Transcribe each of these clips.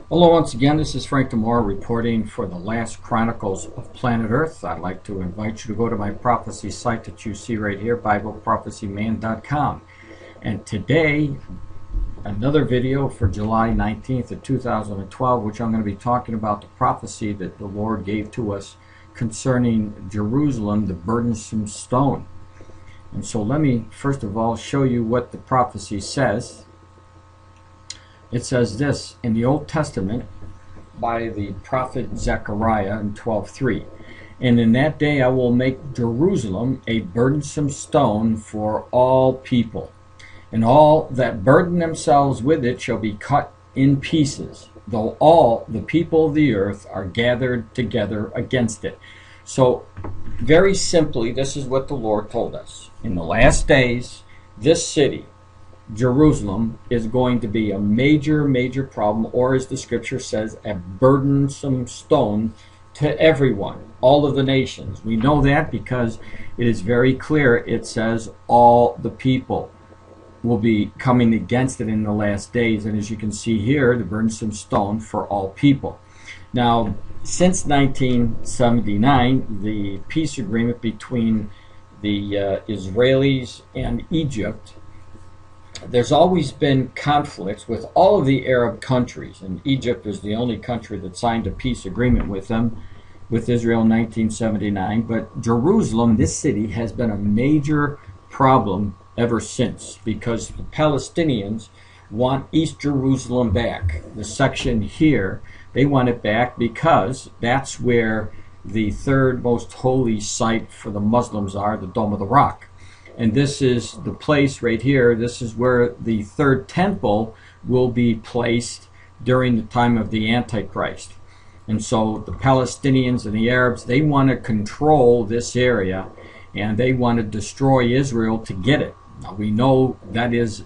Hello once again, this is Frank DeMore reporting for the last Chronicles of Planet Earth. I'd like to invite you to go to my prophecy site that you see right here, BibleProphecyMan.com. And today, another video for July 19th of 2012, which I'm going to be talking about the prophecy that the Lord gave to us concerning Jerusalem, the burdensome stone. And so let me first of all show you what the prophecy says. It says this in the Old Testament by the prophet Zechariah in 12:3. And in that day I will make Jerusalem a burdensome stone for all people, and all that burden themselves with it shall be cut in pieces, though all the people of the earth are gathered together against it. So very simply, this is what the Lord told us. In the last days, this city, Jerusalem, is going to be a major problem, or as the scripture says, a burdensome stone to everyone, all of the nations. We know that because it is very clear. It says all the people will be coming against it in the last days, and as you can see here, the burdensome stone for all people. Now, since 1979, the peace agreement between the Israelis and Egypt, there's always been conflicts with all of the Arab countries, and Egypt was the only country that signed a peace agreement with them, with Israel in 1979. But Jerusalem, this city, has been a major problem ever since, because the Palestinians want East Jerusalem back. The section here, they want it back because that's where the third most holy site for the Muslims are, the Dome of the Rock. And this is the place right here. This is where the third temple will be placed during the time of the Antichrist. And so the Palestinians and the Arabs, they want to control this area, and they want to destroy Israel to get it. Now, we know that is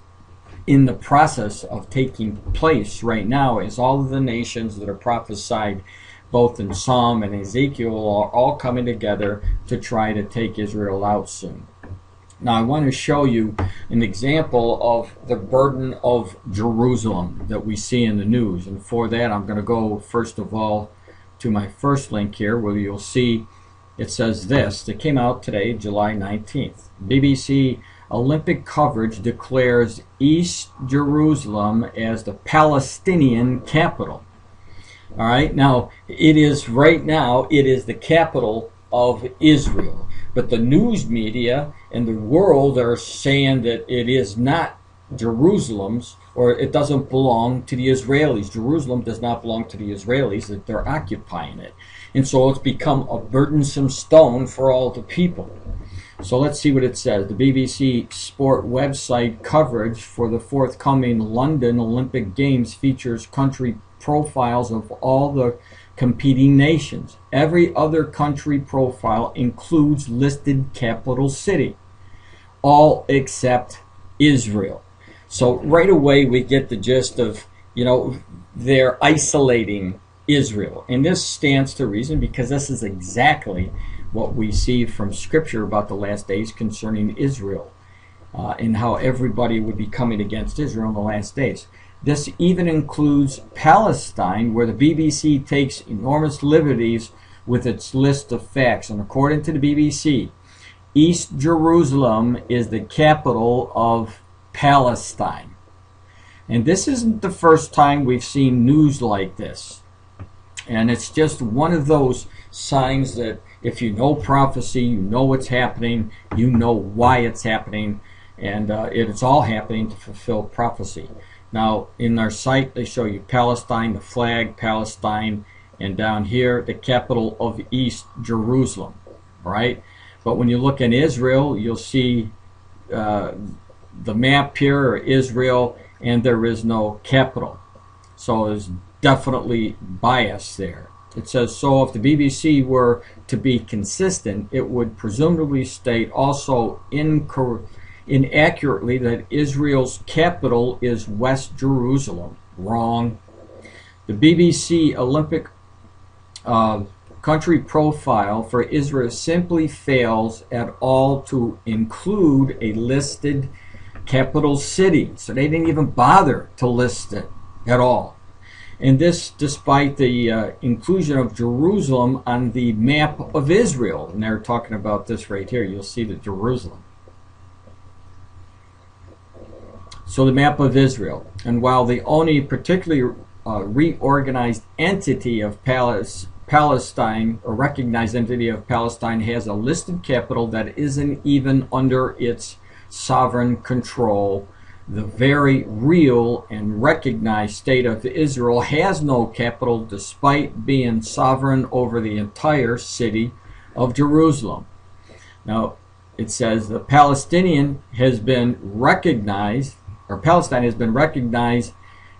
in the process of taking place right now, as all of the nations that are prophesied both in Psalm and Ezekiel are all coming together to try to take Israel out soon. Now I want to show you an example of the burden of Jerusalem that we see in the news. And for that I'm going to go first of all to my first link here, where you'll see it says this, that came out today, July 19th. BBC Olympic coverage declares East Jerusalem as the Palestinian capital. All right, now it is right now, it is the capital of Israel. But the news media and the world are saying that it is not Jerusalem's, or it doesn't belong to the Israelis. Jerusalem does not belong to the Israelis, that they're occupying it. And so it's become a burdensome stone for all the people. So let's see what it says. The BBC Sport website coverage for the forthcoming London Olympic Games features country profiles of all the competing nations. Every other country profile includes listed capital city, all except Israel. So right away we get the gist of, they're isolating Israel. And this stands to reason, because this is exactly what we see from Scripture about the last days concerning Israel, and how everybody would be coming against Israel in the last days. This even includes Palestine, where the BBC takes enormous liberties with its list of facts. And according to the BBC, East Jerusalem is the capital of Palestine. And this isn't the first time we've seen news like this. And it's just one of those signs that if you know prophecy, you know what's happening, you know why it's happening, and it's all happening to fulfill prophecy. Now, in our site, they show you Palestine, the flag, Palestine, and down here, the capital of East Jerusalem, right? But when you look in Israel, you'll see the map here, Israel, and there is no capital. So there's definitely bias there. It says, so if the BBC were to be consistent, it would presumably state also inaccurately that Israel's capital is West Jerusalem. Wrong. The BBC Olympic country profile for Israel simply fails at all to include a listed capital city. So they didn't even bother to list it at all. And this despite the inclusion of Jerusalem on the map of Israel. And they're talking about this right here. You'll see the Jerusalem. So the map of Israel. And while the only particularly reorganized entity of Palestine, or recognized entity of Palestine, has a listed capital that isn't even under its sovereign control, the very real and recognized state of Israel has no capital despite being sovereign over the entire city of Jerusalem. Now, it says the Palestinian has been recognized, or Palestine has been recognized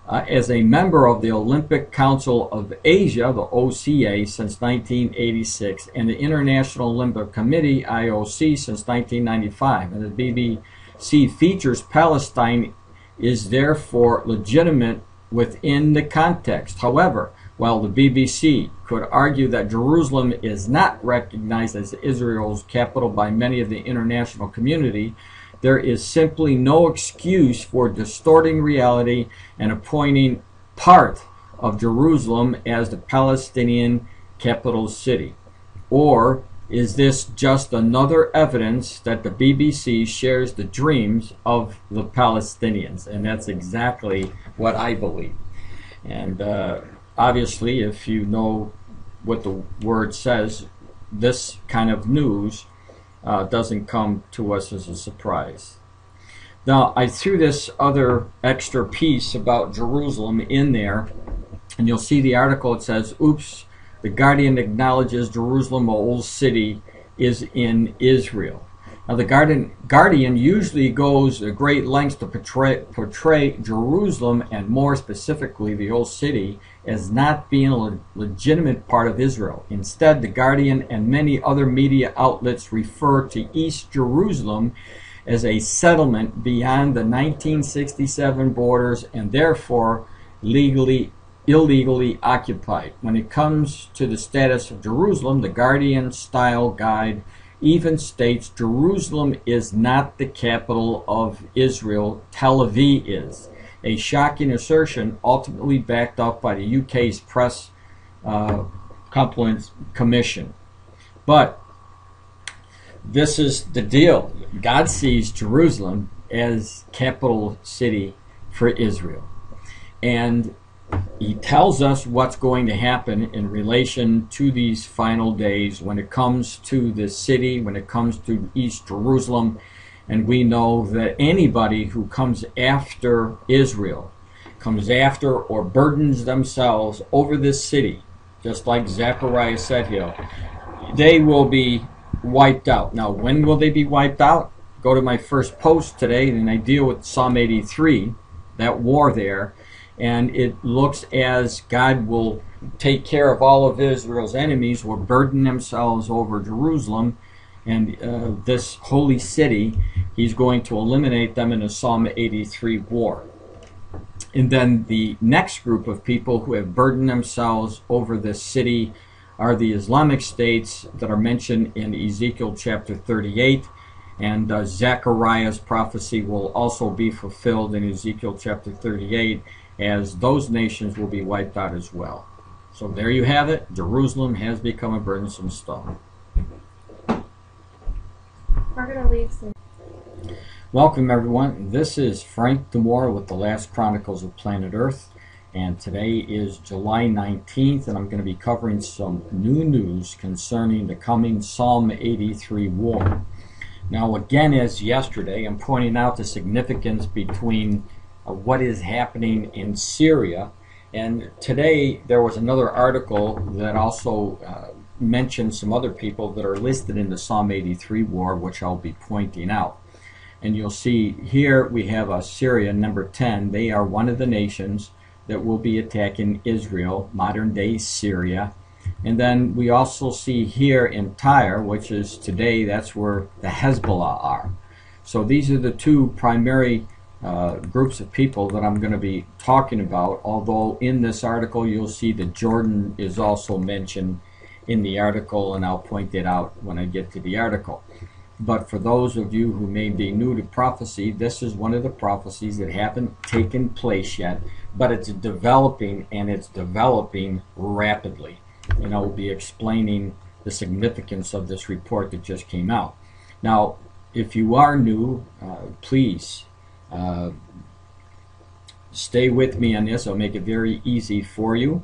as a member of the Olympic Council of Asia, the OCA, since 1986, and the International Olympic Committee, IOC, since 1995. And the BBC features Palestine is therefore legitimate within the context. However, while the BBC could argue that Jerusalem is not recognized as Israel's capital by many of the international community, there is simply no excuse for distorting reality and appointing part of Jerusalem as the Palestinian capital city. Or is this just another evidence that the BBC shares the dreams of the Palestinians? And that's exactly what I believe. And obviously, if you know what the word says, this kind of news doesn't come to us as a surprise. Now, I threw this other extra piece about Jerusalem in there, and you'll see the article. It says, oops, the Guardian acknowledges Jerusalem, a old city, is in Israel. Now, the Guardian usually goes to great lengths to portray Jerusalem, and more specifically the old city, as not being a legitimate part of Israel. Instead, the Guardian and many other media outlets refer to East Jerusalem as a settlement beyond the 1967 borders and therefore illegally occupied. When it comes to the status of Jerusalem, the Guardian style guide even states Jerusalem is not the capital of Israel, Tel Aviv is. A shocking assertion ultimately backed up by the UK's Press Complaints Commission. But this is the deal. God sees Jerusalem as capital city for Israel. And he tells us what's going to happen in relation to these final days when it comes to the city, when it comes to East Jerusalem. And we know that anybody who comes after Israel, comes after or burdens themselves over this city, just like Zechariah said here, they will be wiped out. Now, when will they be wiped out? Go to my first post today, and I deal with Psalm 83, that war there. And it looks as God will take care of all of Israel's enemies who burden themselves over Jerusalem and this holy city. He's going to eliminate them in a Psalm 83 war. And then the next group of people who have burdened themselves over this city are the Islamic states that are mentioned in Ezekiel chapter 38. And Zechariah's prophecy will also be fulfilled in Ezekiel chapter 38, as those nations will be wiped out as well. So there you have it. Jerusalem has become a burdensome stone. We're going to leave soon. Welcome, everyone. This is Frank Demore with the Last Chronicles of Planet Earth. And today is July 19th, and I'm going to be covering some new news concerning the coming Psalm 83 war. Now, again, as yesterday, I'm pointing out the significance between what is happening in Syria. And today there was another article that also mentioned some other people that are listed in the Psalm 83 war, which I'll be pointing out. And you'll see here we have Syria, number 10. They are one of the nations that will be attacking Israel, modern day Syria. And then we also see here in Tyre, which is today, that's where the Hezbollah are. So these are the two primary groups of people that I'm going to be talking about, although in this article you'll see that Jordan is also mentioned in the article, and I'll point it out when I get to the article. But for those of you who may be new to prophecy, this is one of the prophecies that haven't taken place yet, but it's developing, and it's developing rapidly. And I will be explaining the significance of this report that just came out. Now, if you are new, please stay with me on this. I'll make it very easy for you.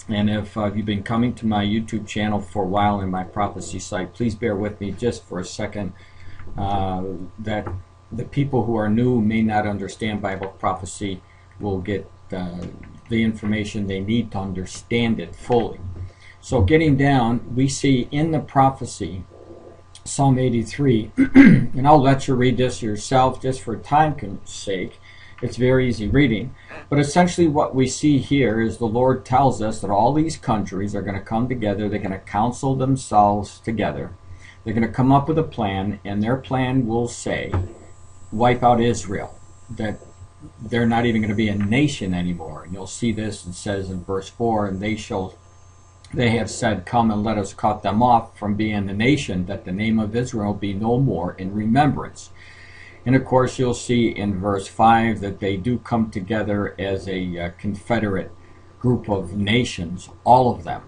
And if you've been coming to my YouTube channel for a while in my prophecy site, please bear with me just for a second. That the people who are new may not understand Bible prophecy will get the information they need to understand it fully. So getting down, we see in the prophecy, Psalm 83, and I'll let you read this yourself just for time's sake. It's very easy reading. But essentially what we see here is the Lord tells us that all these countries are going to come together. They're going to counsel themselves together. They're going to come up with a plan, and their plan will say, wipe out Israel. That they're not even going to be a nation anymore. And you'll see this, it says in verse 4, and they have said, come and let us cut them off from being the nation, that the name of Israel be no more in remembrance. And of course you'll see in verse 5 that they do come together as a confederate group of nations, all of them.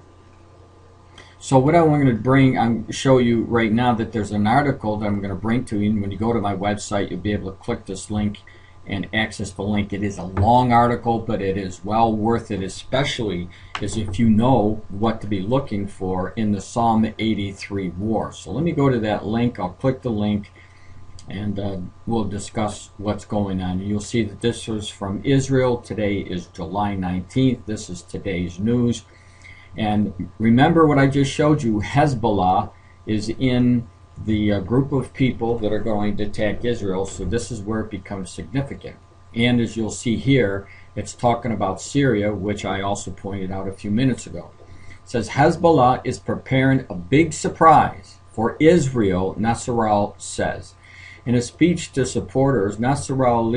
So what I want to show you right now, that there's an article that I'm going to bring to you. And when you go to my website, you'll be able to click this link and access the link. It is a long article, but it is well worth it, especially as if you know what to be looking for in the Psalm 83 war. So let me go to that link. I'll click the link, and we'll discuss what's going on. You'll see that this was from Israel. Today is July 19th. This is today's news. And remember what I just showed you, Hezbollah is in the group of people that are going to attack Israel, so this is where it becomes significant. And as you'll see here, it's talking about Syria, which I also pointed out a few minutes ago. It says Hezbollah is preparing a big surprise for Israel, Nasrallah says. In a speech to supporters, the Hezbollah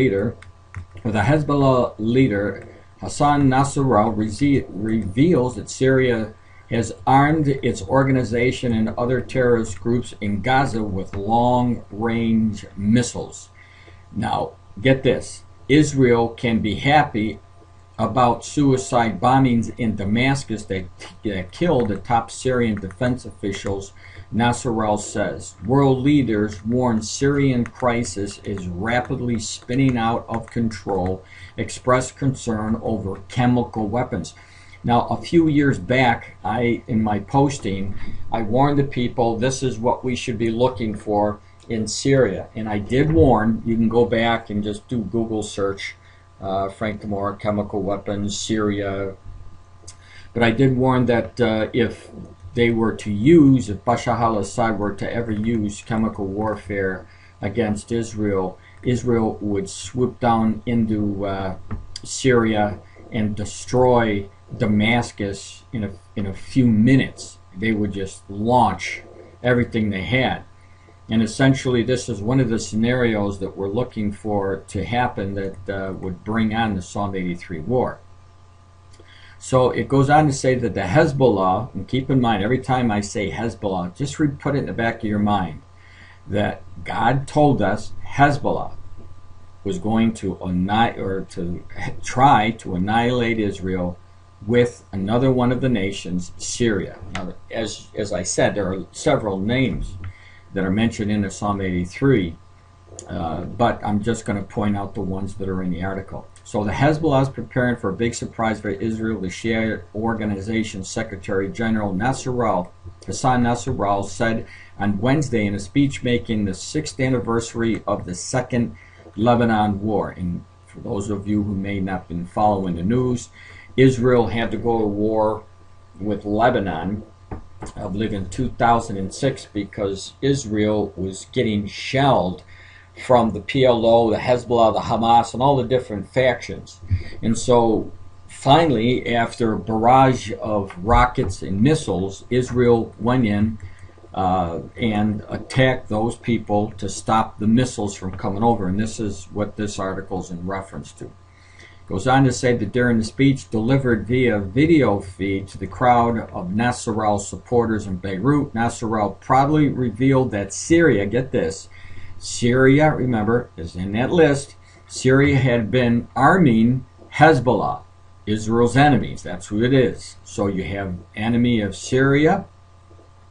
leader, Hassan Nasrallah, reveals that Syria has armed its organization and other terrorist groups in Gaza with long-range missiles. Now, get this. Israel can be happy about suicide bombings in Damascus that killed the top Syrian defense officials, Nasrallah says. World leaders warn Syrian crisis is rapidly spinning out of control, expressed concern over chemical weapons. Now, a few years back, in my posting, I warned the people this is what we should be looking for in Syria. And I did warn, you can go back and just do Google search, Frank Demore, chemical weapons, Syria. But I did warn that if they were to use, if Bashar al-Assad were to ever use chemical warfare against Israel, Israel would swoop down into Syria and destroy Damascus in a few minutes. They would just launch everything they had. And essentially this is one of the scenarios that we're looking for to happen that would bring on the Psalm 83 war. So it goes on to say that the Hezbollah, and keep in mind every time I say Hezbollah, just put it in the back of your mind, that God told us Hezbollah was going to try to annihilate Israel with another one of the nations, Syria. Now, as I said, there are several names that are mentioned in the Psalm 83, but I'm just going to point out the ones that are in the article. So the Hezbollah is preparing for a big surprise for Israel. The Shia Organization Secretary General Hassan Nasrallah said on Wednesday in a speech making the 6th anniversary of the Second Lebanon War. And for those of you who may not have been following the news, Israel had to go to war with Lebanon, I believe in 2006, because Israel was getting shelled from the PLO, the Hezbollah, the Hamas, and all the different factions. And so finally, after a barrage of rockets and missiles, Israel went in and attacked those people to stop the missiles from coming over. And this is what this article is in reference to. Goes on to say that during the speech delivered via video feed to the crowd of Nasrallah supporters in Beirut, Nasrallah proudly revealed that Syria, get this, Syria, remember, is in that list. Syria had been arming Hezbollah, Israel's enemies. That's who it is. So you have enemy of Syria,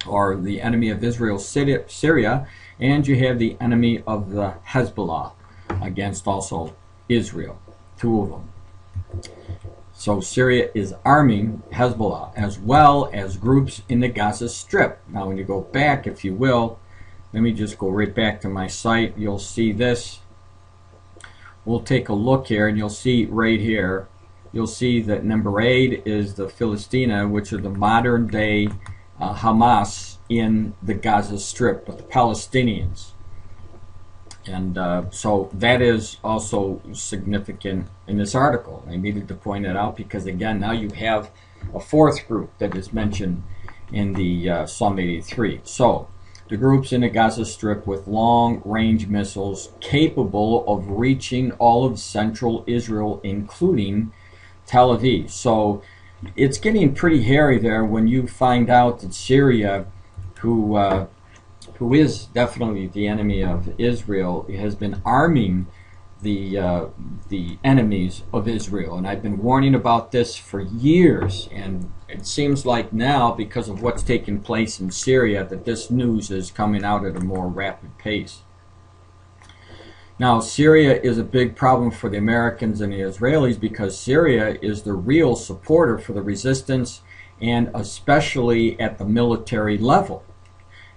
or the enemy of Israel, Syria, and you have the enemy of the Hezbollah against also Israel. Two of them. So Syria is arming Hezbollah as well as groups in the Gaza Strip. Now when you go back, if you will, let me just go right back to my site. You'll see this. We'll take a look here and you'll see right here, you'll see that number 8 is the Philistina, which are the modern day Hamas in the Gaza Strip, but the Palestinians. And so that is also significant in this article. I needed to point that out because, again, now you have a fourth group that is mentioned in the Psalm 83. So the groups in the Gaza Strip with long-range missiles capable of reaching all of central Israel, including Tel Aviv. So it's getting pretty hairy there when you find out that Syria, who is definitely the enemy of Israel, has been arming the enemies of Israel. And I've been warning about this for years, and it seems like now, because of what's taking place in Syria, that this news is coming out at a more rapid pace. Now, Syria is a big problem for the Americans and the Israelis because Syria is the real supporter for the resistance, and especially at the military level.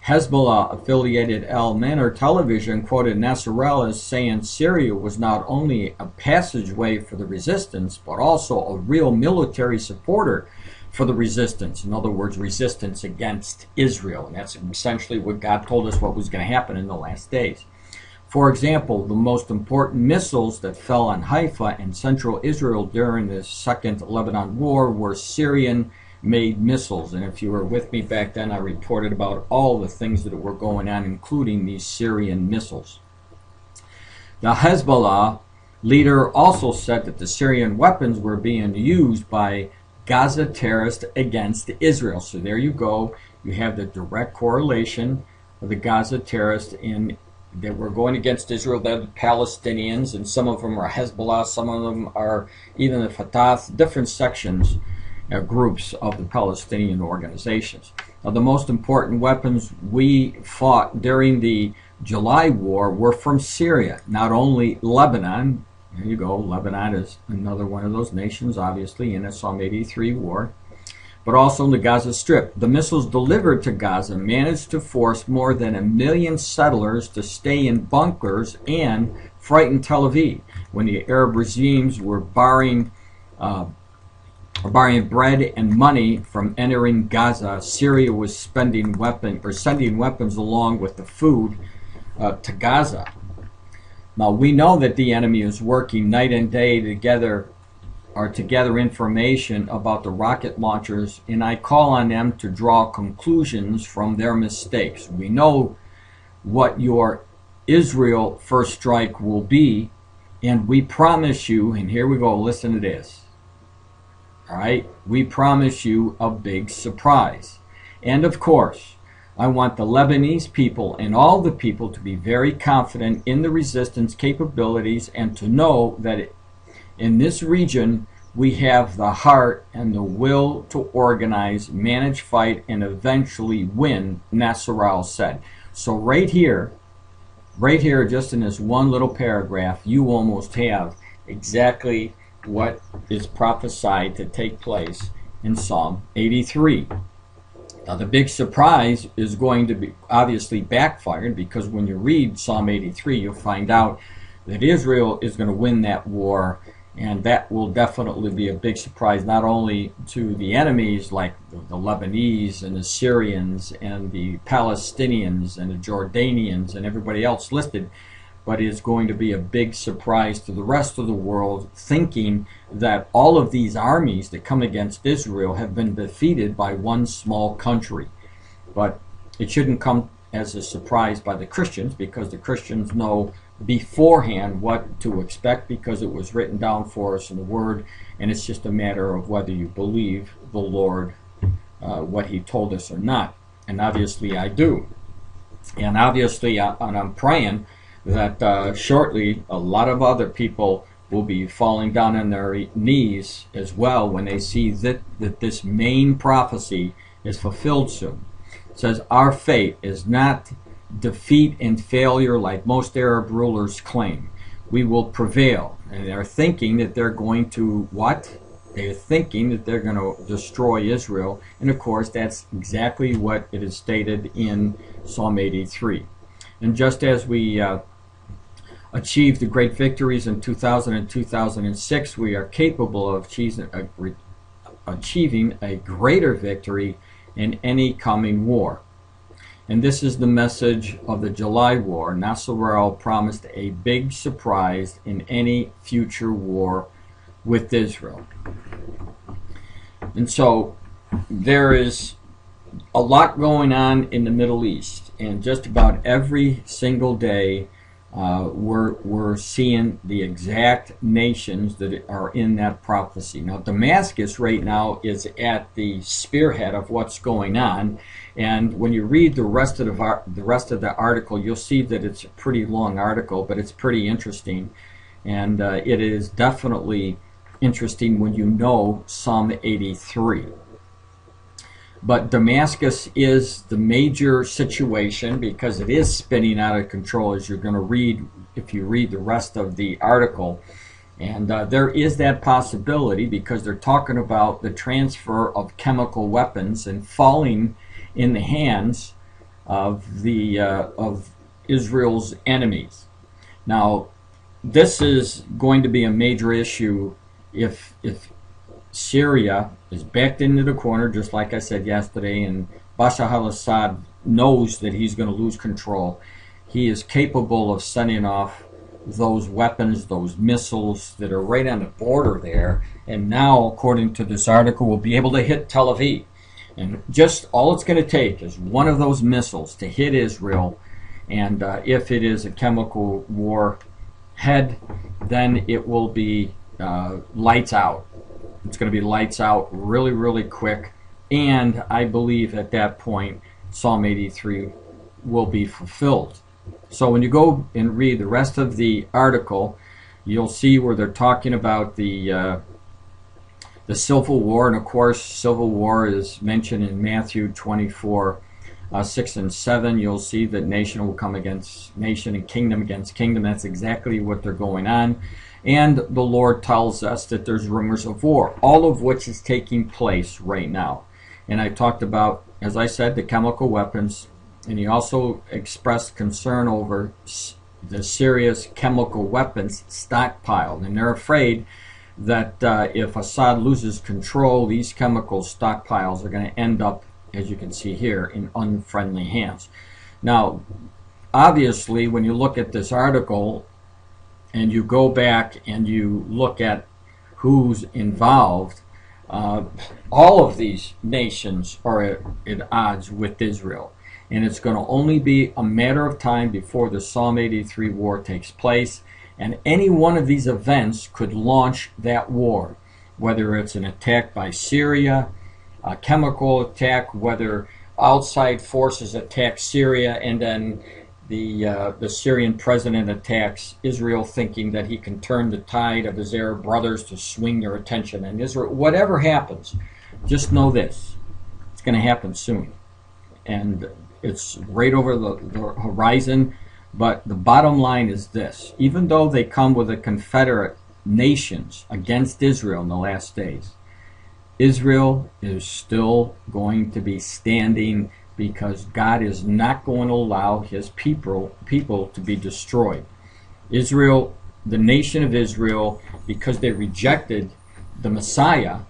Hezbollah-affiliated Al-Manar television quoted Nasrallah as saying Syria was not only a passageway for the resistance, but also a real military supporter for the resistance. In other words, resistance against Israel. And that's essentially what God told us what was going to happen in the last days. For example, the most important missiles that fell on Haifa and central Israel during the Second Lebanon War were Syrian-made missiles. And if you were with me back then, I reported about all the things that were going on, including these Syrian missiles. The Hezbollah leader also said that the Syrian weapons were being used by Gaza terrorists against Israel. So there you go. You have the direct correlation of the Gaza terrorists that were going against Israel. They're the Palestinians, and some of them are Hezbollah, some of them are even the Fatah, different sections, groups of the Palestinian organizations. Now, the most important weapons we fought during the July war were from Syria, not only Lebanon. There you go, Lebanon is another one of those nations, obviously, in the Psalm 83 war, but also in the Gaza Strip. The missiles delivered to Gaza managed to force more than 1 million settlers to stay in bunkers and frighten Tel Aviv. When the Arab regimes were barring bread and money from entering Gaza, Syria was sending weapons along with the food to Gaza. Now, we know that the enemy is working night and day to gather information about the rocket launchers, and I call on them to draw conclusions from their mistakes. We know what your Israel first strike will be, and we promise you, and here we go, listen to this. All right, we promise you a big surprise. And of course, I want the Lebanese people and all the people to be very confident in the resistance capabilities and to know that in this region we have the heart and the will to organize, manage, fight, and eventually win, Nasrallah said. So right here, just in this one little paragraph, you almost have exactly what is prophesied to take place in Psalm 83. Now, the big surprise is going to be obviously backfired, because when you read Psalm 83, you'll find out that Israel is going to win that war, and that will definitely be a big surprise, not only to the enemies like the Lebanese and the Syrians and the Palestinians and the Jordanians and everybody else listed, but is going to be a big surprise to the rest of the world, thinking that all of these armies that come against Israel have been defeated by one small country. But it shouldn't come as a surprise by the Christians, because the Christians know beforehand what to expect because it was written down for us in the Word, and it's just a matter of whether you believe the Lord, what He told us or not. And obviously I do. And obviously I'm praying that shortly a lot of other people will be falling down on their knees as well when they see that this main prophecy is fulfilled soon. It says, our fate is not defeat and failure like most Arab rulers claim. We will prevail. And they're thinking that they're going to what? They're thinking that they're going to destroy Israel. And of course, that's exactly what it is stated in Psalm 83. And just as we achieved the great victories in 2000 and 2006, we are capable of achieving a greater victory in any coming war. And this is the message of the July War. Nasrallah promised a big surprise in any future war with Israel. And so there is a lot going on in the Middle East, and just about every single day we're seeing the exact nations that are in that prophecy. Now, Damascus right now is at the spearhead of what's going on, and when you read the rest of the article, you'll see that it's a pretty long article, but it's pretty interesting, and it is definitely interesting when you know Psalm 83. But Damascus is the major situation because it is spinning out of control, as you're going to read if you read the rest of the article. And there is that possibility because they're talking about the transfer of chemical weapons and falling in the hands of Israel's enemies. Now, this is going to be a major issue if Syria is backed into the corner, just like I said yesterday, and Bashar al-Assad knows that he's going to lose control. He is capable of sending off those weapons, those missiles that are right on the border there, and now, according to this article, will be able to hit Tel Aviv. And just all it's going to take is one of those missiles to hit Israel, and if it is a chemical warhead, then it will be lights out. It's going to be lights out really, really quick. And I believe at that point, Psalm 83 will be fulfilled. So when you go and read the rest of the article, you'll see where they're talking about the civil war. And of course, civil war is mentioned in Matthew 24, 6 and 7. You'll see that nation will come against nation and kingdom against kingdom. That's exactly what they're going on. And the Lord tells us that there's rumors of war, all of which is taking place right now. And I talked about, as I said, the chemical weapons, and he also expressed concern over the Syria's chemical weapons stockpile. And they're afraid that if Assad loses control, these chemical stockpiles are going to end up, as you can see here, in unfriendly hands. Now, obviously, when you look at this article, and you go back and you look at who's involved, all of these nations are at odds with Israel. And it's going to only be a matter of time before the Psalm 83 war takes place. And any one of these events could launch that war, whether it's an attack by Syria, a chemical attack, whether outside forces attack Syria and then the Syrian president attacks Israel thinking that he can turn the tide of his Arab brothers to swing their attention on Israel. Whatever happens, just know this. It's going to happen soon. And it's right over the horizon. But the bottom line is this. Even though they come with the Confederate nations against Israel in the last days, Israel is still going to be standing because God is not going to allow his people to be destroyed. Israel, the nation of Israel, because they rejected the Messiah,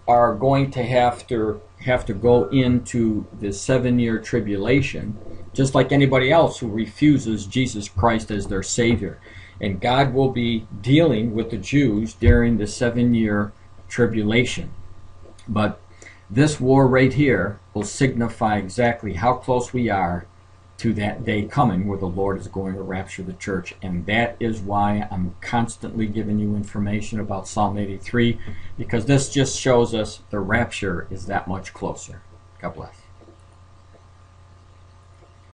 are going to have to go into the 7-year tribulation, just like anybody else who refuses Jesus Christ as their Savior. And God will be dealing with the Jews during the 7-year tribulation. But this war right here will signify exactly how close we are to that day coming where the Lord is going to rapture the church. And that is why I'm constantly giving you information about Psalm 83, because this just shows us the rapture is that much closer. God bless.